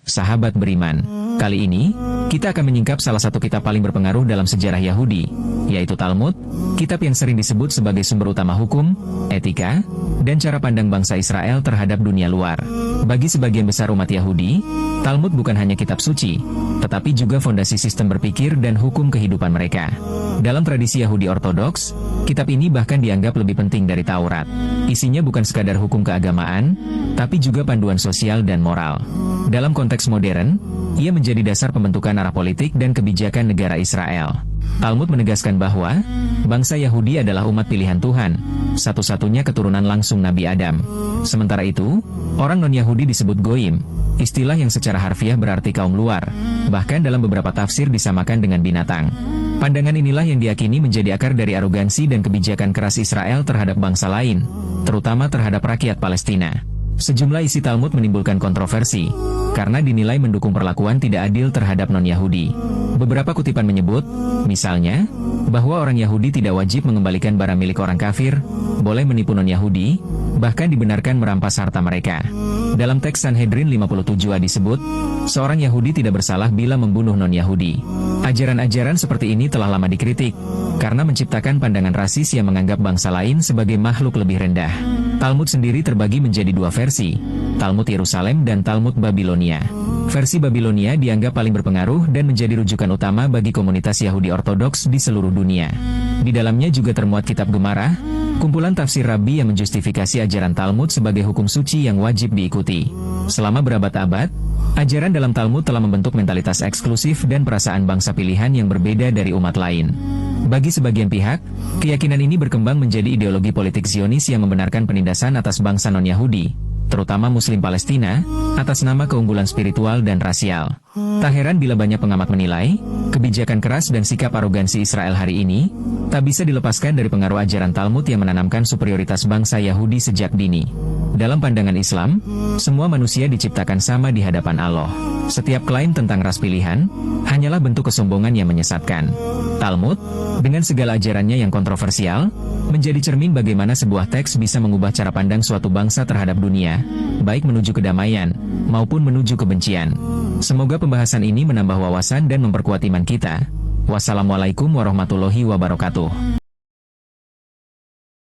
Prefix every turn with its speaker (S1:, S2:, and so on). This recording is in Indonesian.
S1: sahabat beriman. Kali ini, kita akan menyingkap salah satu kitab paling berpengaruh dalam sejarah Yahudi, yaitu Talmud, kitab yang sering disebut sebagai sumber utama hukum, etika, dan cara pandang bangsa Israel terhadap dunia luar. Bagi sebagian besar umat Yahudi, Talmud bukan hanya kitab suci, tetapi juga fondasi sistem berpikir dan hukum kehidupan mereka. Dalam tradisi Yahudi Ortodoks, kitab ini bahkan dianggap lebih penting dari Taurat. Isinya bukan sekadar hukum keagamaan, tapi juga panduan sosial dan moral. Dalam konteks modern, ia menjadi dasar pembentukan arah politik dan kebijakan negara Israel. Talmud menegaskan bahwa bangsa Yahudi adalah umat pilihan Tuhan, satu-satunya keturunan langsung Nabi Adam. Sementara itu, orang non-Yahudi disebut Goyim, istilah yang secara harfiah berarti kaum luar, bahkan dalam beberapa tafsir disamakan dengan binatang. Pandangan inilah yang diyakini menjadi akar dari arogansi dan kebijakan keras Israel terhadap bangsa lain, terutama terhadap rakyat Palestina. Sejumlah isi Talmud menimbulkan kontroversi, karena dinilai mendukung perlakuan tidak adil terhadap non-Yahudi. Beberapa kutipan menyebut, misalnya, bahwa orang Yahudi tidak wajib mengembalikan barang milik orang kafir, boleh menipu non-Yahudi, bahkan dibenarkan merampas harta mereka. Dalam teks Sanhedrin 57a disebut, seorang Yahudi tidak bersalah bila membunuh non-Yahudi. Ajaran-ajaran seperti ini telah lama dikritik, karena menciptakan pandangan rasis yang menganggap bangsa lain sebagai makhluk lebih rendah. Talmud sendiri terbagi menjadi dua versi, Talmud Yerusalem dan Talmud Babilonia. Versi Babilonia dianggap paling berpengaruh dan menjadi rujukan utama bagi komunitas Yahudi Ortodoks di seluruh dunia. Di dalamnya juga termuat kitab Gemara, kumpulan tafsir Rabi yang menjustifikasi ajaran Talmud sebagai hukum suci yang wajib diikuti. Selama berabad-abad, ajaran dalam Talmud telah membentuk mentalitas eksklusif dan perasaan bangsa pilihan yang berbeda dari umat lain. Bagi sebagian pihak, keyakinan ini berkembang menjadi ideologi politik Zionis yang membenarkan penindasan atas bangsa non-Yahudi, terutama Muslim Palestina, atas nama keunggulan spiritual dan rasial. Tak heran bila banyak pengamat menilai, kebijakan keras dan sikap arogansi Israel hari ini, tak bisa dilepaskan dari pengaruh ajaran Talmud yang menanamkan superioritas bangsa Yahudi sejak dini. Dalam pandangan Islam, semua manusia diciptakan sama di hadapan Allah. Setiap klaim tentang ras pilihan, hanyalah bentuk kesombongan yang menyesatkan. Talmud, dengan segala ajarannya yang kontroversial, menjadi cermin bagaimana sebuah teks bisa mengubah cara pandang suatu bangsa terhadap dunia, baik menuju kedamaian, maupun menuju kebencian. Semoga pembahasan ini menambah wawasan dan memperkuat iman kita. Wassalamualaikum warahmatullahi wabarakatuh.